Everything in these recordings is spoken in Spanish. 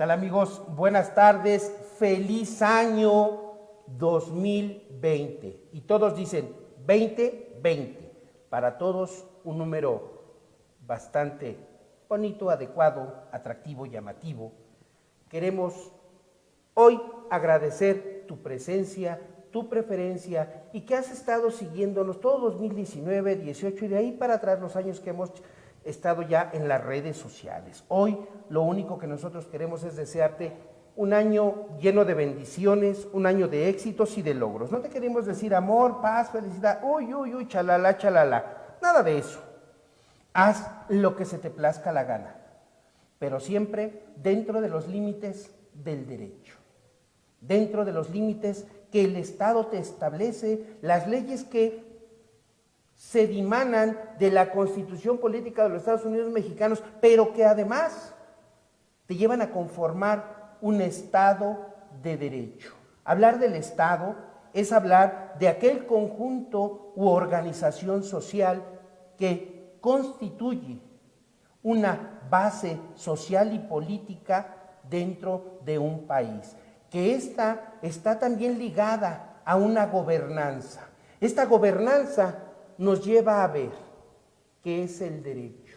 tal, amigos? Buenas tardes, feliz año 2020. Y todos dicen 2020. Para todos un número bastante bonito, adecuado, atractivo, llamativo. Queremos hoy agradecer tu presencia, tu preferencia y que has estado siguiéndonos todo 2019, 18 y de ahí para atrás los años que hemos estado ya en las redes sociales. Hoy lo único que nosotros queremos es desearte un año lleno de bendiciones, un año de éxitos y de logros. No te queremos decir amor, paz, felicidad, uy, chalala, chalala, nada de eso. Haz lo que se te plazca la gana, pero siempre dentro de los límites del derecho, dentro de los límites que el Estado te establece, las leyes que se dimanan de la Constitución Política de los Estados Unidos Mexicanos, pero que además te llevan a conformar un Estado de derecho. Hablar del Estado es hablar de aquel conjunto u organización social que constituye una base social y política dentro de un país, que esta está también ligada a una gobernanza. Esta gobernanza nos lleva a ver qué es el derecho.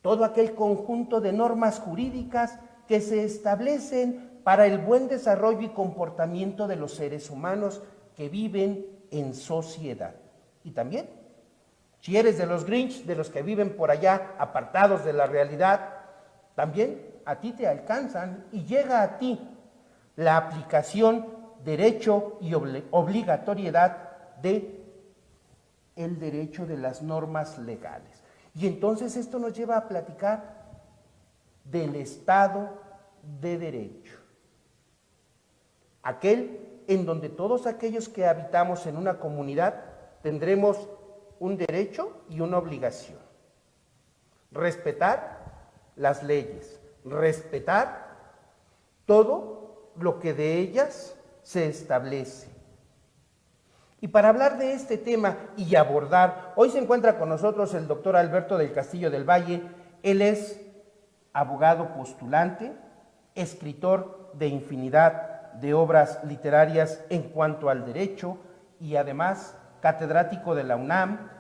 Todo aquel conjunto de normas jurídicas que se establecen para el buen desarrollo y comportamiento de los seres humanos que viven en sociedad. Y también, si eres de los Grinch, de los que viven por allá apartados de la realidad, también a ti te alcanzan y llega a ti la aplicación, derecho y obligatoriedad de el derecho de las normas legales. Y entonces esto nos lleva a platicar del Estado de Derecho. Aquel en donde todos aquellos que habitamos en una comunidad tendremos un derecho y una obligación. Respetar las leyes, respetar todo lo que de ellas se establece. Y para hablar de este tema y abordar, hoy se encuentra con nosotros el doctor Alberto del Castillo del Valle. Él es abogado postulante, escritor de infinidad de obras literarias en cuanto al derecho y además catedrático de la UNAM,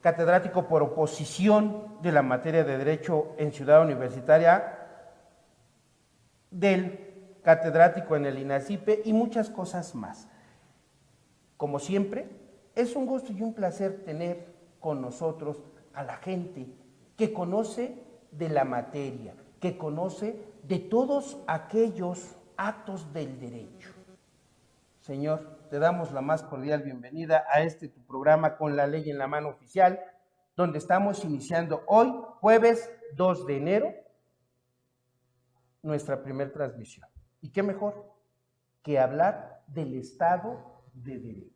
catedrático por oposición de la materia de Derecho en Ciudad Universitaria, del catedrático en el INACIPE y muchas cosas más. Como siempre, es un gusto y un placer tener con nosotros a la gente que conoce de la materia, que conoce de todos aquellos actos del derecho. Señor, te damos la más cordial bienvenida a tu programa Con la Ley en la Mano Oficial, donde estamos iniciando hoy, jueves 2 de enero, nuestra primera transmisión. ¿Y qué mejor que hablar del Estado de Derecho?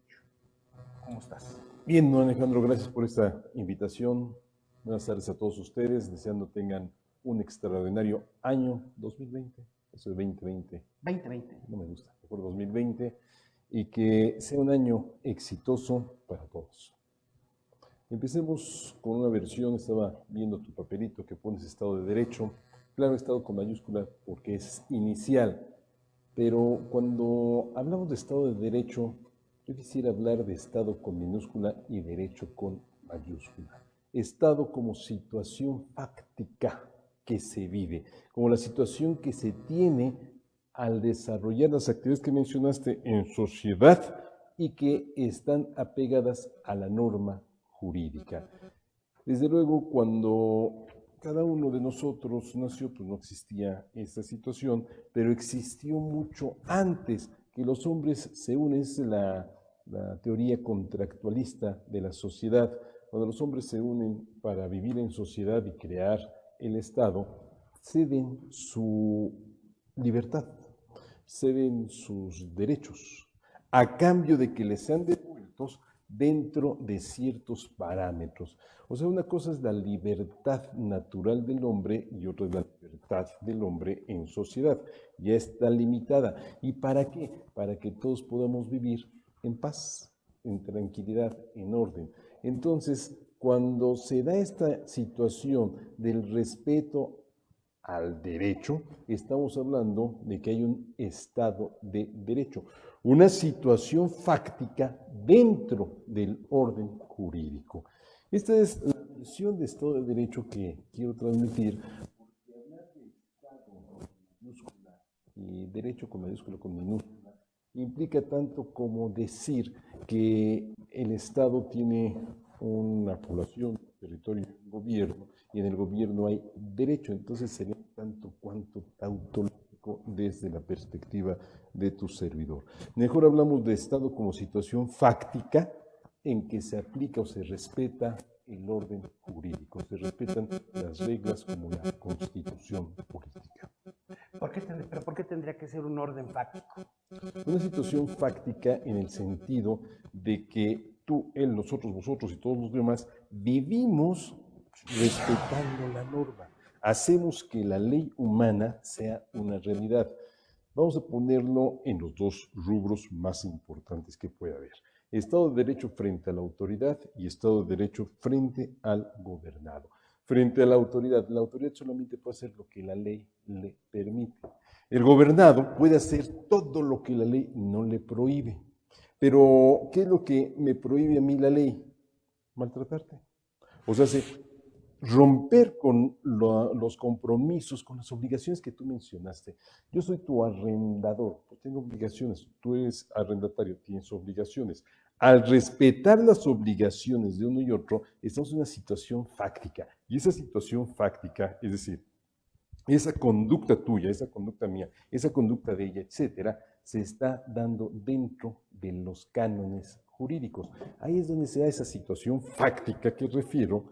¿Cómo estás? Bien, don Alejandro, gracias por esta invitación. Buenas tardes a todos ustedes, deseando tengan un extraordinario año 2020, eso es 2020. 2020. No me gusta, mejor 2020, y que sea un año exitoso para todos. Empecemos con una versión, estaba viendo tu papelito que pones Estado de Derecho, claro, Estado con mayúscula porque es inicial, pero cuando hablamos de Estado de Derecho, yo quisiera hablar de Estado con minúscula y derecho con mayúscula. Estado como situación fáctica que se vive, como la situación que se tiene al desarrollar las actividades que mencionaste en sociedad y que están apegadas a la norma jurídica. Desde luego, cuando cada uno de nosotros nació, pues no existía esta situación, pero existió mucho antes que los hombres se unen. Es la teoría contractualista de la sociedad. Cuando los hombres se unen para vivir en sociedad y crear el Estado, ceden su libertad, ceden sus derechos, a cambio de que les sean devueltos dentro de ciertos parámetros. O sea, una cosa es la libertad natural del hombre y otra es la libertad del hombre en sociedad. Ya está limitada. ¿Y para qué? Para que todos podamos vivir en paz, en tranquilidad, en orden. Entonces, cuando se da esta situación del respeto al derecho, estamos hablando de que hay un Estado de Derecho, una situación fáctica dentro del orden jurídico. Esta es la noción de Estado de Derecho que quiero transmitir, porque hablar de Estado con minúscula y derecho con mayúscula con minúscula implica tanto como decir que el Estado tiene una población, un territorio, un gobierno, y en el gobierno hay derecho, entonces sería tanto cuanto tautológico desde la perspectiva de tu servidor. Mejor hablamos de Estado como situación fáctica en que se aplica o se respeta el orden jurídico, se respetan las reglas como la Constitución política. ¿Pero por qué tendría que ser un orden fáctico? Una situación fáctica en el sentido de que tú, él, nosotros, vosotros y todos los demás vivimos respetando la norma. Hacemos que la ley humana sea una realidad. Vamos a ponerlo en los dos rubros más importantes que puede haber. Estado de Derecho frente a la autoridad y Estado de Derecho frente al gobernado. Frente a la autoridad solamente puede hacer lo que la ley le permite. El gobernado puede hacer todo lo que la ley no le prohíbe. Pero, ¿qué es lo que me prohíbe a mí la ley? Maltratarte. O sea, romper con los compromisos, con las obligaciones que tú mencionaste. Yo soy tu arrendador, pues tengo obligaciones. Tú eres arrendatario, tienes obligaciones. Al respetar las obligaciones de uno y otro, estamos en una situación fáctica. Y esa situación fáctica, es decir, esa conducta tuya, esa conducta mía, esa conducta de ella, etcétera, se está dando dentro de los cánones jurídicos. Ahí es donde se da esa situación fáctica que refiero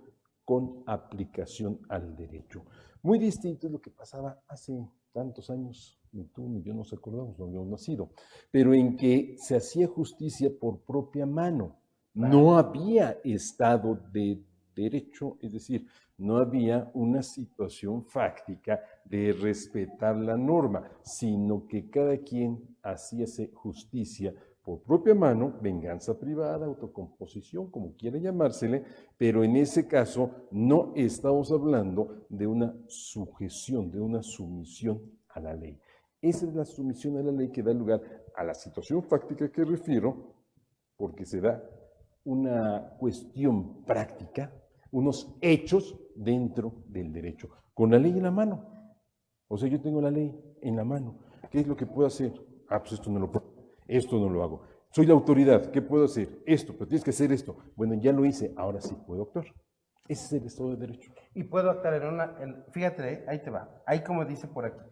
con aplicación al derecho. Muy distinto es lo que pasaba hace tantos años, ni tú ni yo nos acordamos, no habíamos nacido, pero en que se hacía justicia por propia mano. No había Estado de Derecho, es decir, no había una situación fáctica de respetar la norma, sino que cada quien hacíase justicia por propia mano, venganza privada, autocomposición, como quiera llamársele, pero en ese caso no estamos hablando de una sujeción, de una sumisión a la ley. Esa es la sumisión a la ley que da lugar a la situación fáctica que refiero, porque se da una cuestión práctica, unos hechos dentro del derecho, con la ley en la mano. O sea, yo tengo la ley en la mano. ¿Qué es lo que puedo hacer? Ah, pues esto no lo puedo, esto no lo hago. Soy la autoridad, ¿qué puedo hacer? Esto, pero tienes que hacer esto. Bueno, ya lo hice, ahora sí puedo actuar. Ese es el Estado de Derecho. Y puedo actuar fíjate, ahí te va, ahí como dice por aquí,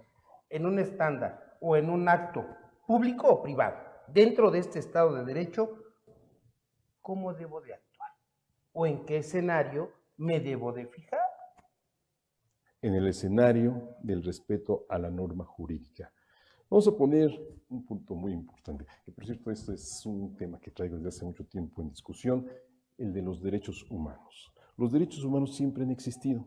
en un estándar o en un acto público o privado, dentro de este Estado de Derecho, ¿cómo debo de actuar? ¿O en qué escenario me debo de fijar? En el escenario del respeto a la norma jurídica. Vamos a poner un punto muy importante, que por cierto, este es un tema que traigo desde hace mucho tiempo en discusión, el de los derechos humanos. Los derechos humanos siempre han existido.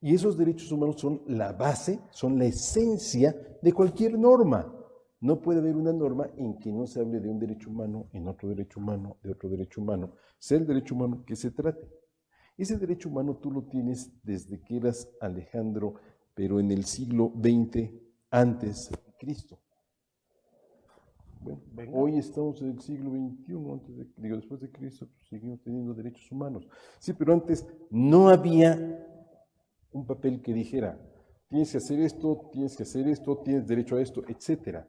Y esos derechos humanos son la base, son la esencia de cualquier norma. No puede haber una norma en que no se hable de un derecho humano, en otro derecho humano, de otro derecho humano, sea el derecho humano que se trate. Ese derecho humano tú lo tienes desde que eras Alejandro, pero en el siglo XX antes de Cristo. Bueno, hoy estamos en el siglo XXI, después de Cristo, pues seguimos teniendo derechos humanos. Sí, pero antes no había un papel que dijera, tienes que hacer esto, tienes que hacer esto, tienes derecho a esto, etcétera.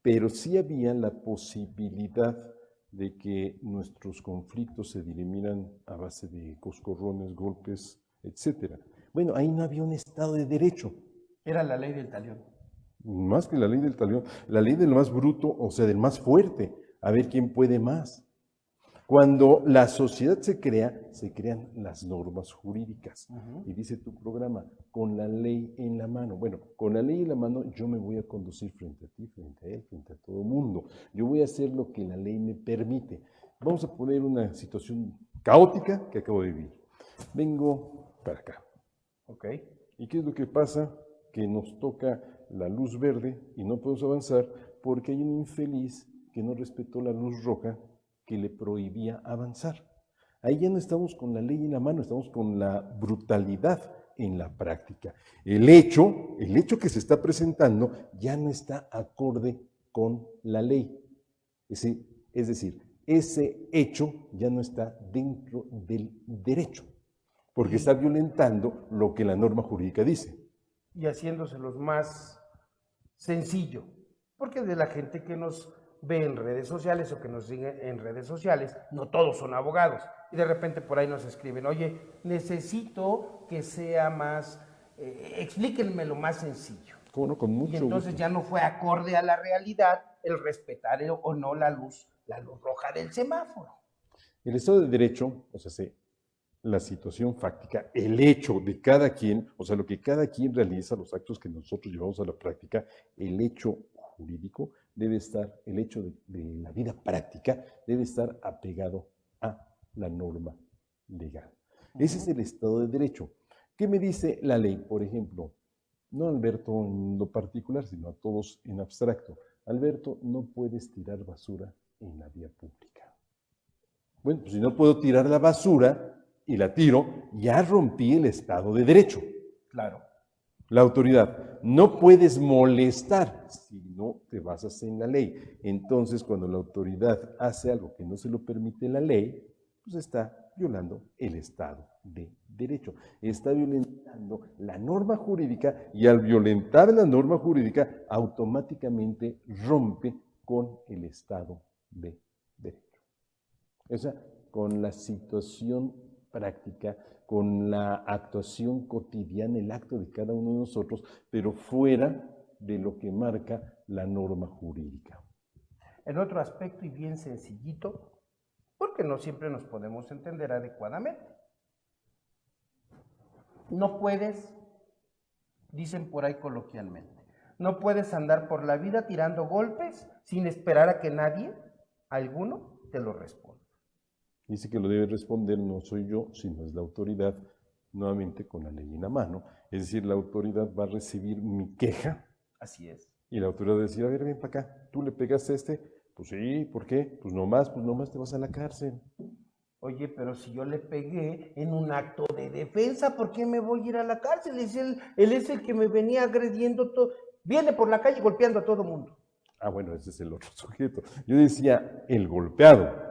Pero sí había la posibilidad de que nuestros conflictos se dirimiran a base de coscorrones, golpes, etcétera. Bueno, ahí no había un Estado de Derecho. Era la ley del talión. Más que la ley del talión, la ley del más bruto, o sea, del más fuerte, a ver quién puede más. Cuando la sociedad se crea, se crean las normas jurídicas. Y dice tu programa, con la ley en la mano. Bueno, con la ley en la mano yo me voy a conducir frente a ti, frente a él, frente a todo el mundo. Yo voy a hacer lo que la ley me permite. Vamos a poner una situación caótica que acabo de vivir. Vengo para acá. Ok. ¿Y qué es lo que pasa? Que nos toca la luz verde y no podemos avanzar porque hay un infeliz que no respetó la luz roja que le prohibía avanzar. Ahí ya no estamos con la ley en la mano, estamos con la brutalidad en la práctica. El hecho que se está presentando ya no está acorde con la ley. Es decir, ese hecho ya no está dentro del derecho, porque está violentando lo que la norma jurídica dice. Y haciéndoselos más sencillo, porque de la gente que nos ve en redes sociales o que nos sigue en redes sociales, no todos son abogados. Y de repente por ahí nos escriben, oye, necesito que sea más, explíquenmelo más sencillo. ¿Cómo no? Con mucho y entonces gusto. ya no fue acorde a la realidad el respetar o no la luz roja del semáforo. El Estado de Derecho, o sea, la situación fáctica, el hecho de cada quien, o sea, lo que cada quien realiza, los actos que nosotros llevamos a la práctica, el hecho jurídico debe estar, el hecho de la vida práctica debe estar apegado a la norma legal. Ese es el Estado de Derecho. ¿Qué me dice la ley? Por ejemplo, no a Alberto en lo particular, sino a todos en abstracto. Alberto, no puedes tirar basura en la vía pública. Bueno, pues si no puedo tirar la basura y la tiro, ya rompí el Estado de Derecho. Claro. La autoridad, no puedes molestar si no te basas en la ley. Entonces, cuando la autoridad hace algo que no se lo permite la ley, pues está violando el Estado de Derecho. Está violentando la norma jurídica y al violentar la norma jurídica, automáticamente rompe con el Estado de Derecho. O sea, con la situación práctica, con la actuación cotidiana, el acto de cada uno de nosotros, pero fuera de lo que marca la norma jurídica. En otro aspecto y bien sencillito, porque no siempre nos podemos entender adecuadamente. No puedes, dicen por ahí coloquialmente, no puedes andar por la vida tirando golpes sin esperar a que nadie, alguno, te lo responda. Dice que lo debe responder no soy yo, sino es la autoridad, nuevamente con la ley en la mano. Es decir, la autoridad va a recibir mi queja. Así es. Y la autoridad va a decir, a ver, ven para acá, ¿tú le pegaste a este? Pues sí, ¿por qué? Pues nomás te vas a la cárcel. Oye, pero si yo le pegué en un acto de defensa, ¿por qué me voy a ir a la cárcel? Él es el que me venía agrediendo todo. Viene por la calle golpeando a todo mundo. Ah, bueno, ese es el otro sujeto. Yo decía, el golpeado.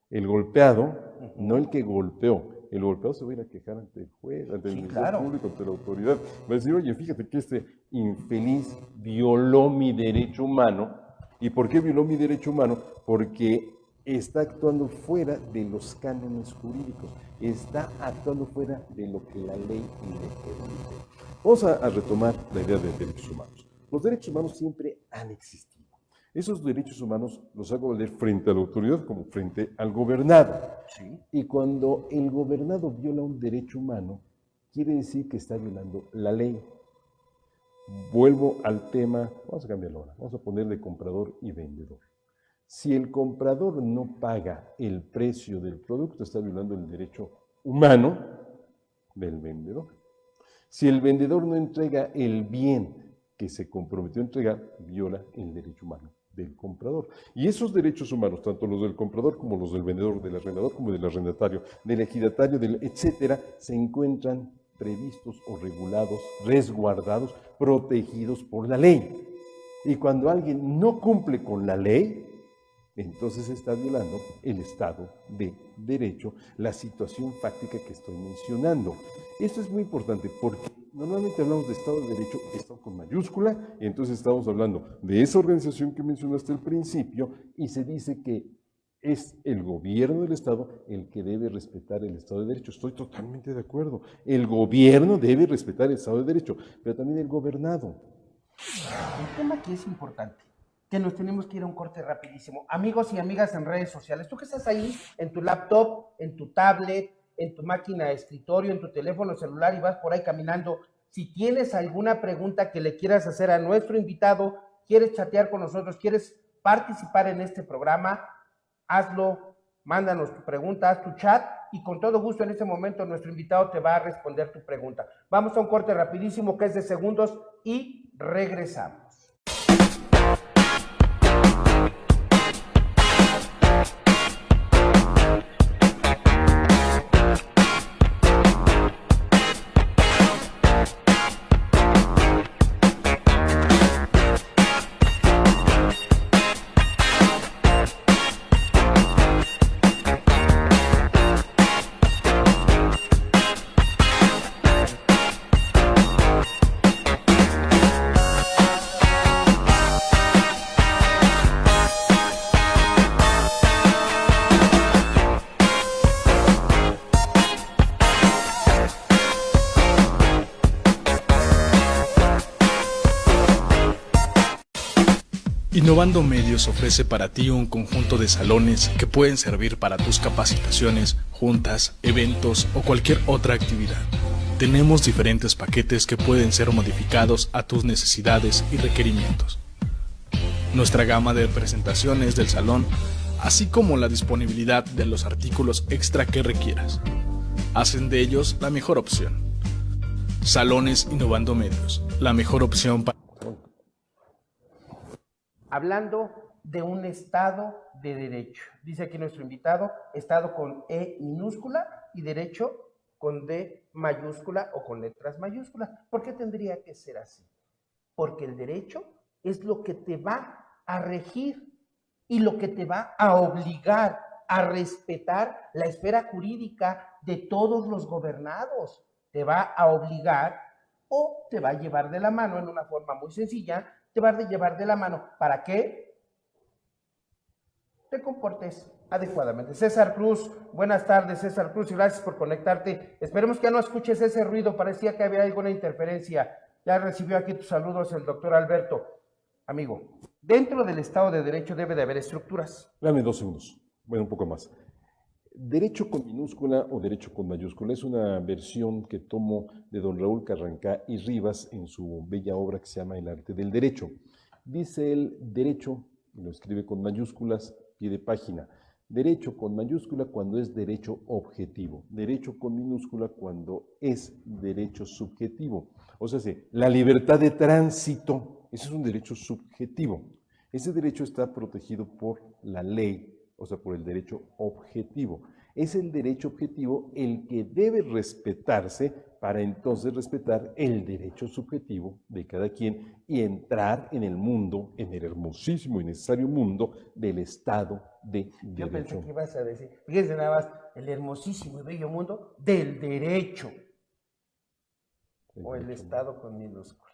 El golpeado, no el que golpeó. El golpeado se va a ir a quejar ante el juez, ante el Ministerio Público, ante la autoridad. Va a decir, oye, fíjate que este infeliz violó mi derecho humano. ¿Y por qué violó mi derecho humano? Porque está actuando fuera de los cánones jurídicos. Está actuando fuera de lo que la ley le permite. Vamos a retomar la idea de derechos humanos. Los derechos humanos siempre han existido. Esos derechos humanos los hago valer frente a la autoridad como frente al gobernado. Sí. Y cuando el gobernado viola un derecho humano, quiere decir que está violando la ley. Vuelvo al tema, vamos a cambiarlo ahora, vamos a ponerle comprador y vendedor. Si el comprador no paga el precio del producto, está violando el derecho humano del vendedor. Si el vendedor no entrega el bien que se comprometió a entregar, viola el derecho humano del comprador. Y esos derechos humanos, tanto los del comprador como los del vendedor, del arrendador como del arrendatario, del ejidatario, etcétera, se encuentran previstos o regulados, resguardados, protegidos por la ley. Y cuando alguien no cumple con la ley, entonces está violando el Estado de Derecho, la situación fáctica que estoy mencionando. Esto es muy importante porque normalmente hablamos de Estado de Derecho, Estado con mayúscula, y entonces estamos hablando de esa organización que mencionaste al principio, y se dice que es el gobierno del Estado el que debe respetar el Estado de Derecho. Estoy totalmente de acuerdo. El gobierno debe respetar el Estado de Derecho, pero también el gobernado. El tema aquí es importante, que nos tenemos que ir a un corte rapidísimo. Amigos y amigas en redes sociales, tú que estás ahí en tu laptop, en tu tablet, en tu máquina de escritorio, en tu teléfono celular y vas por ahí caminando, si tienes alguna pregunta que le quieras hacer a nuestro invitado, quieres chatear con nosotros, quieres participar en este programa, hazlo, mándanos tu pregunta, haz tu chat y con todo gusto en este momento nuestro invitado te va a responder tu pregunta. Vamos a un corte rapidísimo que es de segundos y regresamos. Innovando Medios ofrece para ti un conjunto de salones que pueden servir para tus capacitaciones, juntas, eventos o cualquier otra actividad. Tenemos diferentes paquetes que pueden ser modificados a tus necesidades y requerimientos. Nuestra gama de presentaciones del salón, así como la disponibilidad de los artículos extra que requieras, hacen de ellos la mejor opción. Salones Innovando Medios, la mejor opción para... Hablando de un Estado de Derecho. Dice aquí nuestro invitado, Estado con E minúscula y Derecho con D mayúscula o con letras mayúsculas. ¿Por qué tendría que ser así? Porque el derecho es lo que te va a regir y lo que te va a obligar a respetar la esfera jurídica de todos los gobernados. Te va a obligar o te va a llevar de la mano en una forma muy sencilla. Te va a llevar de la mano. ¿Para qué? Te comportes adecuadamente. César Cruz, buenas tardes, César Cruz, y gracias por conectarte. Esperemos que ya no escuches ese ruido, parecía que había alguna interferencia. Ya recibió aquí tus saludos el doctor Alberto. Amigo, dentro del Estado de Derecho debe de haber estructuras. Dame 2 segundos, bueno, un poco más. Derecho con minúscula o derecho con mayúscula es una versión que tomo de don Raúl Carrancá y Rivas en su bella obra que se llama El arte del derecho. Dice el derecho, y lo escribe con mayúsculas, pie de página. Derecho con mayúscula cuando es derecho objetivo. Derecho con minúscula cuando es derecho subjetivo. O sea, la libertad de tránsito, ese es un derecho subjetivo. Ese derecho está protegido por la ley, o sea, por el derecho objetivo. Es el derecho objetivo el que debe respetarse para entonces respetar el derecho subjetivo de cada quien y entrar en el mundo, en el hermosísimo y necesario mundo del Estado de Derecho. Yo pensé que ibas a decir, fíjense nada más, el hermosísimo y bello mundo del derecho. O el Estado con minúscula.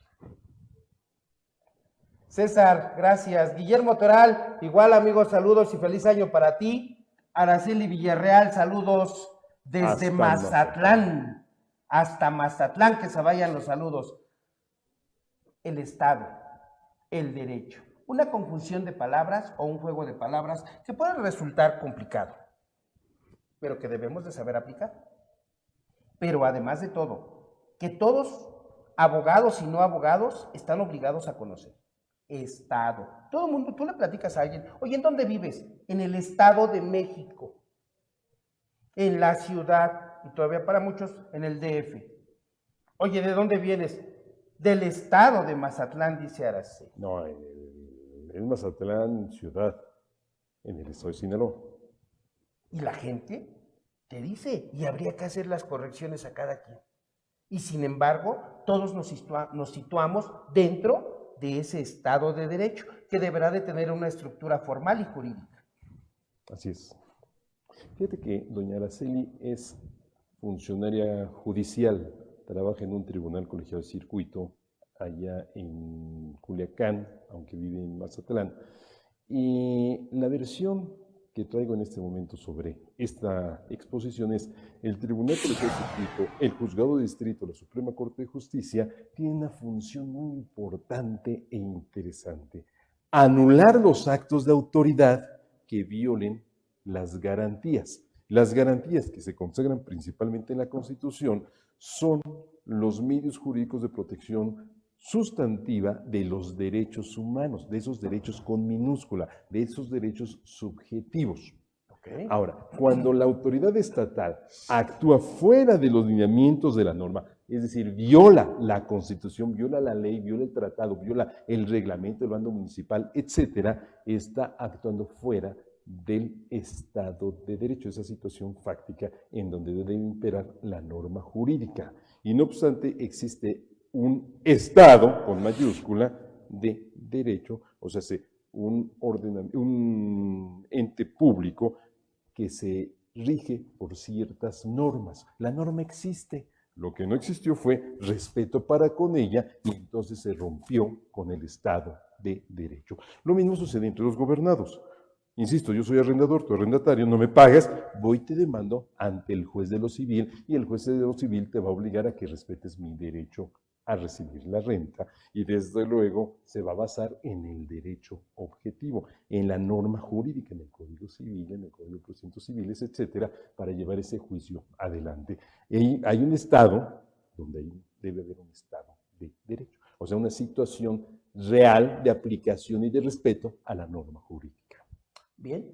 César, gracias. Guillermo Toral, igual amigos, saludos y feliz año para ti. Araceli Villarreal, saludos desde Mazatlán. Hasta Mazatlán, que se vayan los saludos. El Estado, el derecho. Una conjunción de palabras o un juego de palabras que puede resultar complicado, pero que debemos de saber aplicar. Pero además de todo, que todos, abogados y no abogados, están obligados a conocer. Estado. Todo el mundo, tú le platicas a alguien, oye, ¿en dónde vives? En el Estado de México, en la ciudad, y todavía para muchos, en el DF. Oye, ¿de dónde vienes? Del Estado de Mazatlán, dice Araceli. No, en Mazatlán, ciudad, en el Estado de Sinaloa. Y la gente te dice, y habría que hacer las correcciones a cada quien. Y sin embargo, todos nos situamos dentro de ese Estado de Derecho, que deberá de tener una estructura formal y jurídica. Así es. Fíjate que doña Araceli es funcionaria judicial, trabaja en un tribunal colegiado de circuito allá en Culiacán, aunque vive en Mazatlán. Y la versión que traigo en este momento sobre esta exposición es: el Tribunal Colegiado de Circuito, el Juzgado de Distrito, la Suprema Corte de Justicia, tiene una función muy importante e interesante: anular los actos de autoridad que violen las garantías. Las garantías que se consagran principalmente en la Constitución son los medios jurídicos de protección sustantiva de los derechos humanos, de esos derechos con minúscula, de esos derechos subjetivos. Okay. Ahora, cuando la autoridad estatal actúa fuera de los lineamientos de la norma, es decir, viola la Constitución, viola la ley, viola el tratado, viola el reglamento del bando municipal, etcétera, está actuando fuera del Estado de Derecho, esa situación fáctica en donde debe imperar la norma jurídica. Y no obstante, existe un Estado, con mayúscula, de derecho, o sea, un ente público que se rige por ciertas normas. La norma existe, lo que no existió fue respeto para con ella y entonces se rompió con el Estado de Derecho. Lo mismo sucede entre los gobernados. Insisto, yo soy arrendador, tu arrendatario, no me pagas, voy y te demando ante el juez de lo civil y el juez de lo civil te va a obligar a que respetes mi derecho a recibir la renta y desde luego se va a basar en el derecho objetivo, en la norma jurídica, en el Código Civil, en el Código de Procedimientos Civiles, etcétera, para llevar ese juicio adelante. Y hay un Estado donde debe haber un Estado de derecho, o sea, una situación real de aplicación y de respeto a la norma jurídica. Bien.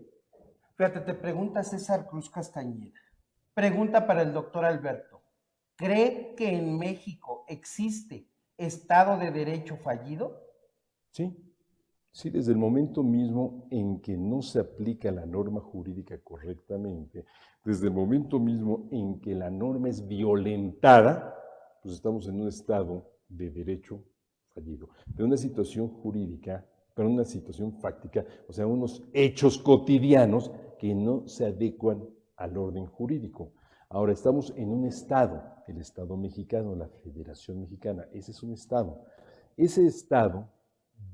Fíjate, te pregunta César Cruz Castañeda. Pregunta para el doctor Alberto. ¿Cree que en México existe Estado de Derecho fallido? Sí, sí, desde el momento mismo en que no se aplica la norma jurídica correctamente, desde el momento mismo en que la norma es violentada, pues estamos en un Estado de derecho fallido, de una situación jurídica, pero una situación fáctica, o sea, unos hechos cotidianos que no se adecuan al orden jurídico. Ahora estamos en un Estado, el Estado mexicano, la Federación Mexicana, ese es un Estado. Ese Estado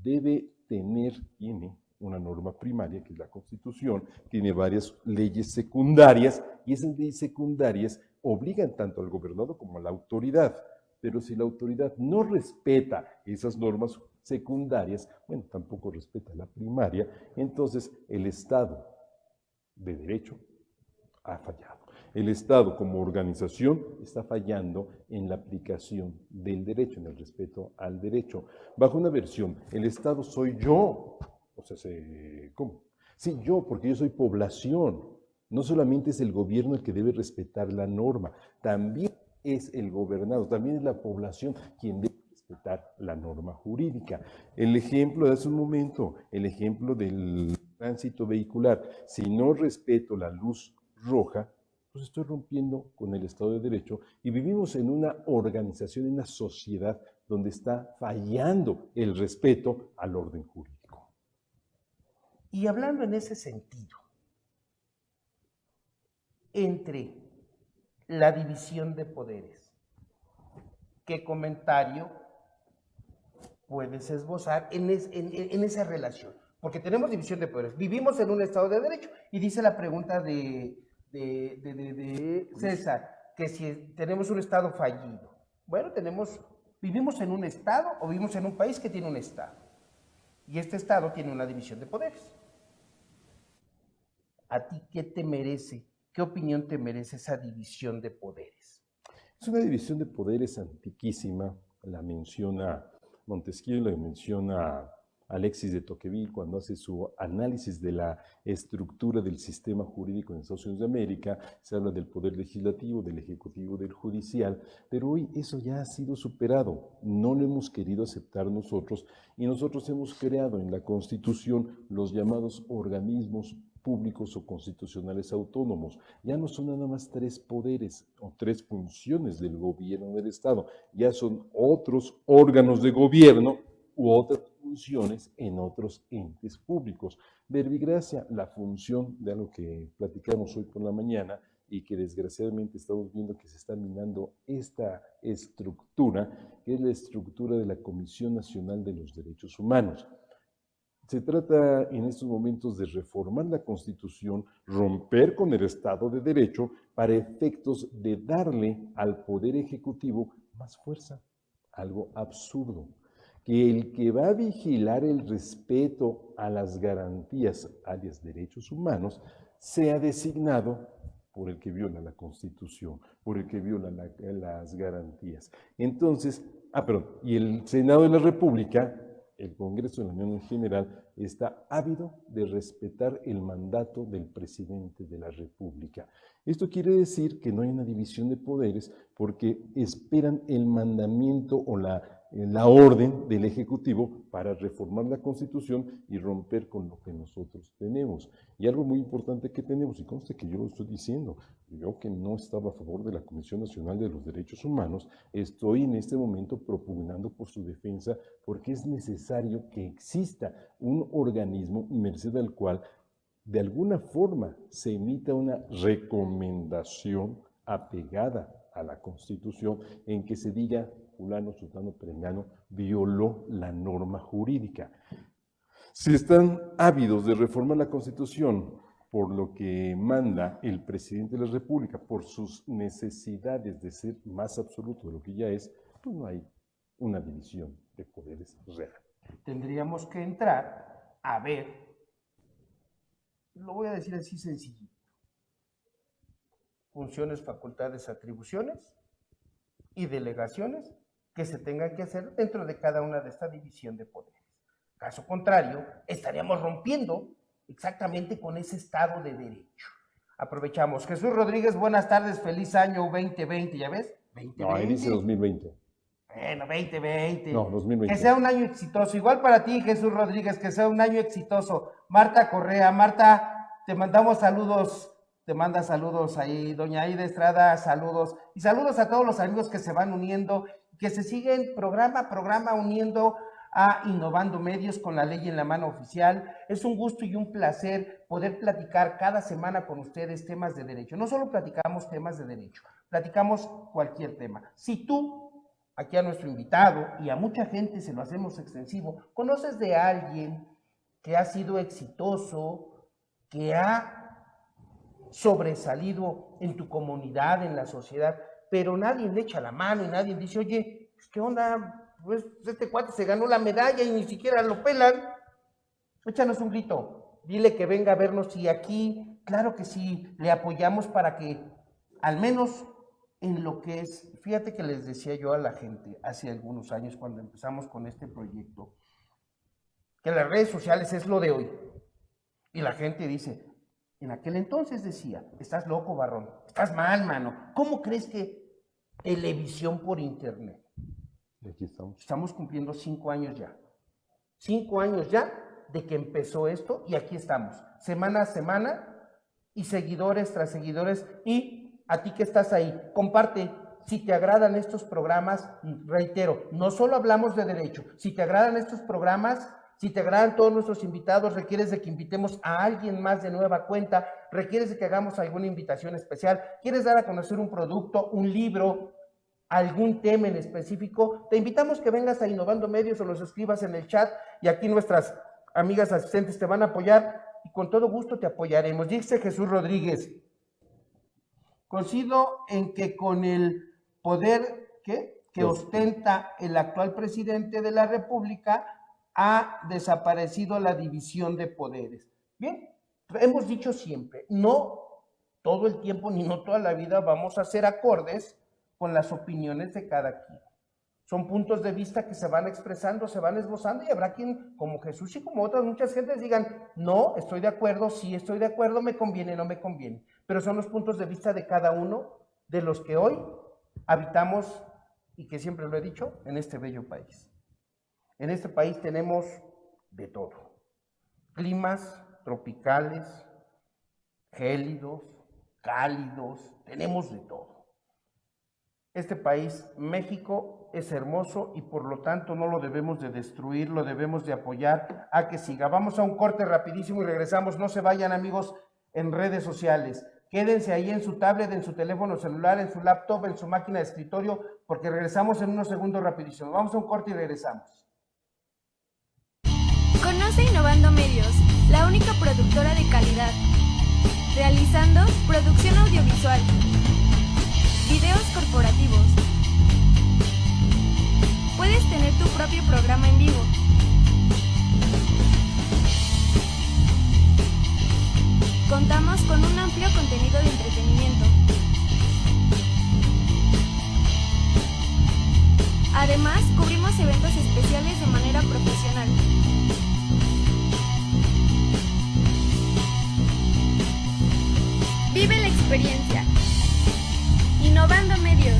tiene una norma primaria, que es la Constitución, tiene varias leyes secundarias, y esas leyes secundarias obligan tanto al gobernador como a la autoridad. Pero si la autoridad no respeta esas normas secundarias, bueno, tampoco respeta la primaria, entonces el Estado de Derecho ha fallado. El Estado como organización está fallando en la aplicación del derecho, en el respeto al derecho. Bajo una versión, el Estado soy yo. O sea, ¿cómo? Sí, yo, porque yo soy población. No solamente es el gobierno el que debe respetar la norma, también es el gobernado, también es la población quien debe respetar la norma jurídica. El ejemplo de hace un momento, el ejemplo del tránsito vehicular. Si no respeto la luz roja, pues estoy rompiendo con el Estado de Derecho y vivimos en una organización, en una sociedad donde está fallando el respeto al orden jurídico. Y hablando en ese sentido, entre la división de poderes, ¿qué comentario puedes esbozar en esa relación? Porque tenemos división de poderes, vivimos en un Estado de Derecho y dice la pregunta de César, que si tenemos un Estado fallido. Bueno, vivimos en un Estado o vivimos en un país que tiene un Estado. Y este Estado tiene una división de poderes. ¿A ti qué te merece? ¿Qué opinión te merece esa división de poderes? Es una división de poderes antiquísima, la menciona Montesquieu, la menciona Alexis de Tocqueville cuando hace su análisis de la estructura del sistema jurídico en Estados Unidos de América. Se habla del poder legislativo, del ejecutivo, del judicial, pero hoy eso ya ha sido superado. No lo hemos querido aceptar nosotros y nosotros hemos creado en la Constitución los llamados organismos públicos o constitucionales autónomos. Ya no son nada más 3 poderes o 3 funciones del gobierno del Estado, ya son otros órganos de gobierno u otras funciones en otros entes públicos. Verbigracia, la función de algo que platicamos hoy por la mañana y que desgraciadamente estamos viendo que se está minando esta estructura, que es la estructura de la Comisión Nacional de los Derechos Humanos. Se trata en estos momentos de reformar la Constitución, romper con el Estado de Derecho para efectos de darle al Poder Ejecutivo más fuerza, algo absurdo. Que el que va a vigilar el respeto a las garantías, alias derechos humanos, sea designado por el que viola la Constitución, por el que viola las garantías. Entonces, y el Senado de la República, el Congreso de la Unión en general, está ávido de respetar el mandato del presidente de la República. Esto quiere decir que no hay una división de poderes porque esperan el mandamiento o la orden del Ejecutivo para reformar la Constitución y romper con lo que nosotros tenemos. Y algo muy importante que tenemos, y conste que yo lo estoy diciendo, yo que no estaba a favor de la Comisión Nacional de los Derechos Humanos, estoy en este momento propugnando por su defensa porque es necesario que exista un organismo merced al cual de alguna forma se emita una recomendación apegada a la Constitución en que se diga fulano, sultano, perengano violó la norma jurídica. Si están ávidos de reformar la Constitución por lo que manda el presidente de la República, por sus necesidades de ser más absoluto de lo que ya es, pues no hay una división de poderes real. Tendríamos que entrar a ver, lo voy a decir así sencillo, funciones, facultades, atribuciones y delegaciones que se tengan que hacer dentro de cada una de esta división de poderes. Caso contrario, estaríamos rompiendo exactamente con ese Estado de Derecho. Aprovechamos. Jesús Rodríguez, buenas tardes, feliz año 2020, ¿ya ves? 2020. No, ahí dice 2020. Bueno, 2020. No, 2020. Que sea un año exitoso. Igual para ti, Jesús Rodríguez, que sea un año exitoso. Marta Correa, Marta, te mandamos saludos. Te manda saludos ahí, doña Aida Estrada, saludos. Y saludos a todos los amigos que se van uniendo, que se siguen programa a programa uniendo a Innovando Medios con la ley en la mano oficial. Es un gusto y un placer poder platicar cada semana con ustedes temas de derecho. No solo platicamos temas de derecho, platicamos cualquier tema. Si tú, aquí a nuestro invitado y a mucha gente se lo hacemos extensivo, conoces de alguien que ha sido exitoso, que ha sobresalido en tu comunidad, en la sociedad, pero nadie le echa la mano y nadie dice, oye, ¿qué onda? Pues este cuate se ganó la medalla y ni siquiera lo pelan. Échanos un grito, dile que venga a vernos y aquí, claro que sí, le apoyamos para que al menos en lo que es, fíjate que les decía yo a la gente hace algunos años cuando empezamos con este proyecto, que las redes sociales es lo de hoy. Y la gente dice, en aquel entonces decía, estás loco, Barrón, estás mal, mano. ¿Cómo crees que televisión por internet? Y aquí estamos. Estamos cumpliendo 5 años ya. 5 años ya de que empezó esto y aquí estamos, semana a semana y seguidores tras seguidores. Y a ti que estás ahí, comparte. Si te agradan estos programas, reitero, no solo hablamos de derecho, si te agradan estos programas, si te agradan todos nuestros invitados, requieres de que invitemos a alguien más de nueva cuenta, requieres de que hagamos alguna invitación especial, quieres dar a conocer un producto, un libro, algún tema en específico, te invitamos que vengas a Innovando Medios o los escribas en el chat y aquí nuestras amigas asistentes te van a apoyar y con todo gusto te apoyaremos. Dice Jesús Rodríguez, coincido en que con el poder que ostenta el actual presidente de la República ha desaparecido la división de poderes. Bien, hemos dicho siempre, no todo el tiempo ni no toda la vida vamos a ser acordes con las opiniones de cada quien. Son puntos de vista que se van expresando, se van esbozando y habrá quien, como Jesús y como otras muchas gentes, digan, no, estoy de acuerdo, sí estoy de acuerdo, me conviene, no me conviene. Pero son los puntos de vista de cada uno de los que hoy habitamos y que siempre lo he dicho, en este bello país. En este país tenemos de todo. Climas tropicales, gélidos, cálidos, tenemos de todo. Este país, México, es hermoso y por lo tanto no lo debemos de destruir, lo debemos de apoyar a que siga. Vamos a un corte rapidísimo y regresamos. No se vayan, amigos, en redes sociales. Quédense ahí en su tablet, en su teléfono celular, en su laptop, en su máquina de escritorio, porque regresamos en unos segundos rapidísimo. Vamos a un corte y regresamos. Conoce Innovando Medios, la única productora de calidad, realizando producción audiovisual, videos corporativos. Puedes tener tu propio programa en vivo. Contamos con un amplio contenido de entretenimiento. Además, cubrimos eventos especiales de manera profesional. Vive la experiencia. Innovando Medios.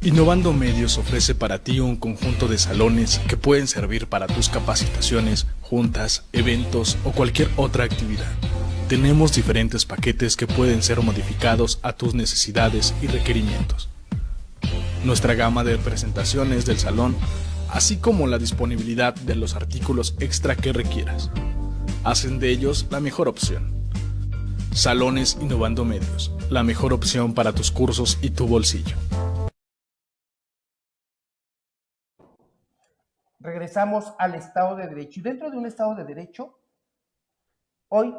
Innovando Medios ofrece para ti un conjunto de salones que pueden servir para tus capacitaciones, juntas, eventos o cualquier otra actividad. Tenemos diferentes paquetes que pueden ser modificados a tus necesidades y requerimientos. Nuestra gama de presentaciones del salón, así como la disponibilidad de los artículos extra que requieras, hacen de ellos la mejor opción. Salones Innovando Medios, la mejor opción para tus cursos y tu bolsillo. Regresamos al Estado de Derecho. Y dentro de un Estado de Derecho, hoy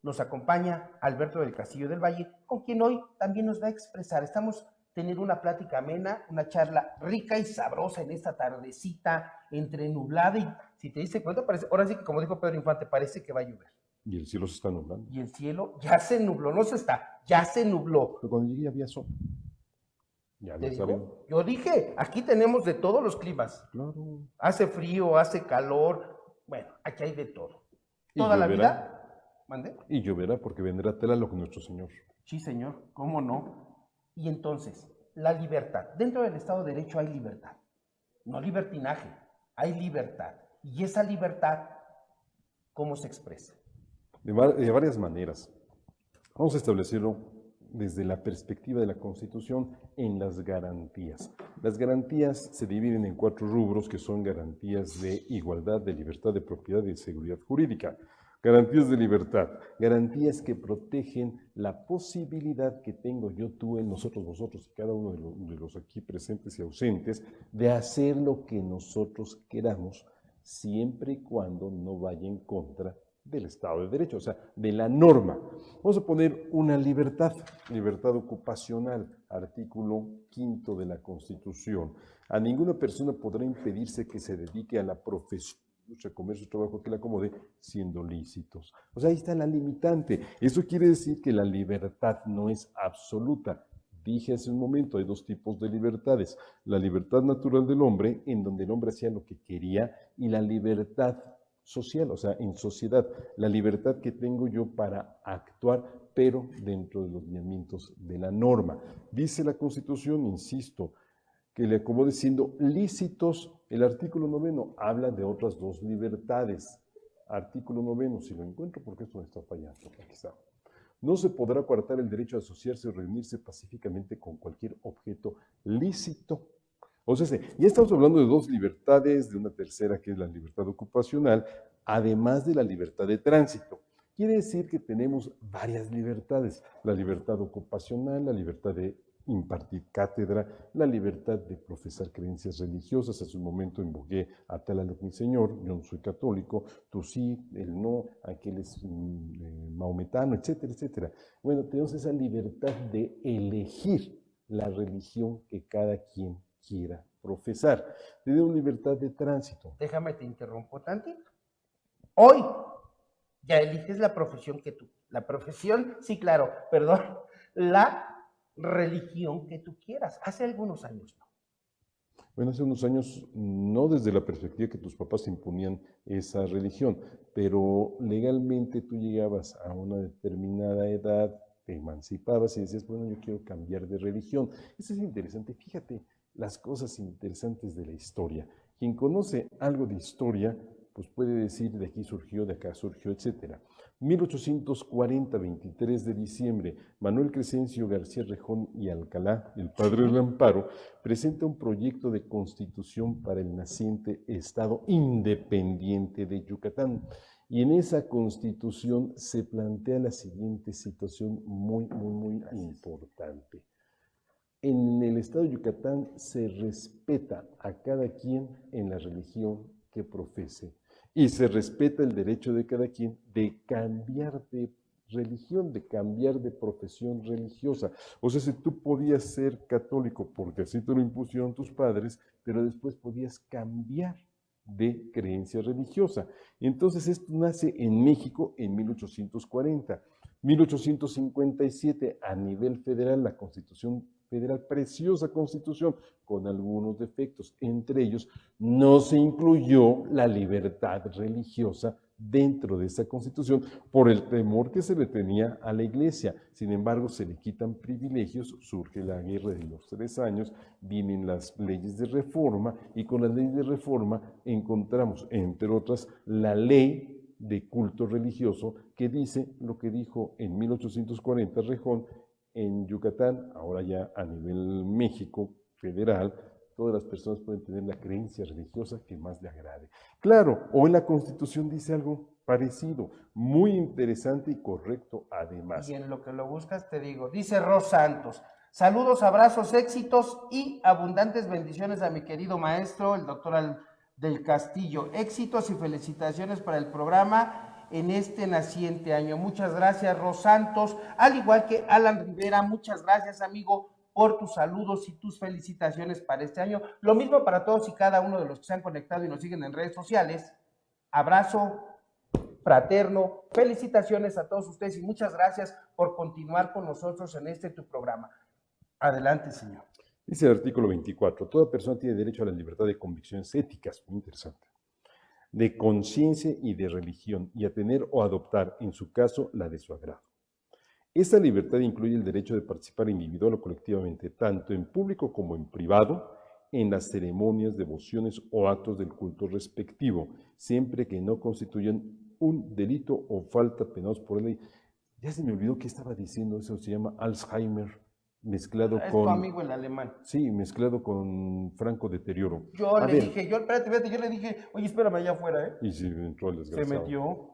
nos acompaña Alberto del Castillo del Valle, con quien hoy también nos va a expresar. Estamos tener una plática amena, una charla rica y sabrosa en esta tardecita entre nublada y, si te diste cuenta, parece, ahora sí que como dijo Pedro Infante, parece que va a llover. Y el cielo se está nublando. Y el cielo ya se nubló, no se está, ya se nubló. Pero cuando llegué había sol. Ya ¿Te no saben. digo? Yo dije, aquí tenemos de todos los climas. Claro. Hace frío, hace calor, bueno, aquí hay de todo. Y Toda la lloverá. vida, ¿mande? Y lloverá porque vendrá Tlaloc nuestro Señor. Sí, señor, ¿cómo no? Y entonces, la libertad. Dentro del Estado de Derecho hay libertad. No libertinaje, hay libertad. Y esa libertad, ¿cómo se expresa? De varias maneras. Vamos a establecerlo desde la perspectiva de la Constitución en las garantías. Las garantías se dividen en 4 rubros que son garantías de igualdad, de libertad, de propiedad y de seguridad jurídica. Garantías de libertad, garantías que protegen la posibilidad que tengo yo, tú, él, nosotros, vosotros y cada uno de los aquí presentes y ausentes de hacer lo que nosotros queramos siempre y cuando no vaya en contra del Estado de Derecho, o sea, de la norma. Vamos a poner una libertad ocupacional, artículo 5 de la Constitución. A ninguna persona podrá impedirse que se dedique a la profesión, comercio, trabajo que le acomode, siendo lícitos. O sea, ahí está la limitante. Eso quiere decir que la libertad no es absoluta. Dije hace un momento, hay 2 tipos de libertades. La libertad natural del hombre, en donde el hombre hacía lo que quería, y la libertad social, o sea, en sociedad, la libertad que tengo yo para actuar, pero dentro de los lineamientos de la norma. Dice la Constitución, insisto, que le acomode siendo lícitos. El artículo 9 habla de otras 2 libertades. Artículo 9, si lo encuentro, porque esto me está fallando. Aquí está. No se podrá coartar el derecho a asociarse o reunirse pacíficamente con cualquier objeto lícito. O sea, ya estamos hablando de 2 libertades, de una tercera que es la libertad ocupacional, además de la libertad de tránsito. Quiere decir que tenemos varias libertades: la libertad ocupacional, la libertad de impartir cátedra, la libertad de profesar creencias religiosas. Hace un momento invoqué a Tlaloc mi Señor, yo no soy católico, tú sí, él no, aquel es maometano, etcétera, etcétera. Bueno, tenemos esa libertad de elegir la religión que cada quien quiera profesar. Tenemos libertad de tránsito. Déjame te interrumpo tantito. Hoy ya eliges la profesión sí, claro, perdón, la religión que tú quieras. Hace algunos años no. Bueno, hace unos años, no desde la perspectiva que tus papás imponían esa religión, pero legalmente tú llegabas a una determinada edad, te emancipabas y decías, bueno, yo quiero cambiar de religión. Eso es interesante. Fíjate las cosas interesantes de la historia. Quien conoce algo de historia, pues puede decir de aquí surgió, de acá surgió, etc. 1840, 23 de diciembre, Manuel Crescencio García Rejón y Alcalá, el padre del amparo, presenta un proyecto de constitución para el naciente Estado independiente de Yucatán. Y en esa constitución se plantea la siguiente situación muy importante. En el Estado de Yucatán se respeta a cada quien en la religión que profese. Y se respeta el derecho de cada quien de cambiar de religión, de cambiar de profesión religiosa. O sea, si tú podías ser católico porque así te lo impusieron tus padres, pero después podías cambiar de creencia religiosa. Entonces esto nace en México en 1840. 1857, a nivel federal, la Constitución Federal, preciosa Constitución, con algunos defectos. Entre ellos, no se incluyó la libertad religiosa dentro de esa Constitución por el temor que se le tenía a la Iglesia. Sin embargo, se le quitan privilegios, surge la Guerra de los 3 años, vienen las leyes de reforma y con las leyes de reforma encontramos, entre otras, la ley de culto religioso que dice lo que dijo en 1840 Rejón. En Yucatán, ahora ya a nivel México federal, todas las personas pueden tener la creencia religiosa que más le agrade. Claro, hoy la Constitución dice algo parecido, muy interesante y correcto además. Y en lo que lo buscas te digo, dice Ros Santos, saludos, abrazos, éxitos y abundantes bendiciones a mi querido maestro, el doctor del Castillo. Éxitos y felicitaciones para el programa en este naciente año. Muchas gracias, Ros Santos, al igual que Alan Rivera. Muchas gracias, amigo, por tus saludos y tus felicitaciones para este año. Lo mismo para todos y cada uno de los que se han conectado y nos siguen en redes sociales. Abrazo fraterno, felicitaciones a todos ustedes y muchas gracias por continuar con nosotros en este tu programa. Adelante, señor. Dice el artículo 24, toda persona tiene derecho a la libertad de convicciones éticas, muy interesante, de conciencia y de religión, y a tener o adoptar, en su caso, la de su agrado. Esta libertad incluye el derecho de participar individual o colectivamente, tanto en público como en privado, en las ceremonias, devociones o actos del culto respectivo, siempre que no constituyan un delito o falta penados por la ley. Ya se me olvidó que estaba diciendo eso, se llama Alzheimer, mezclado Es con... tu amigo el alemán. Sí, mezclado con franco deterioro. Yo le dije, espérate, yo le dije, oye, espérame allá afuera, ¿eh? Y se entró el Se desgraciado. metió.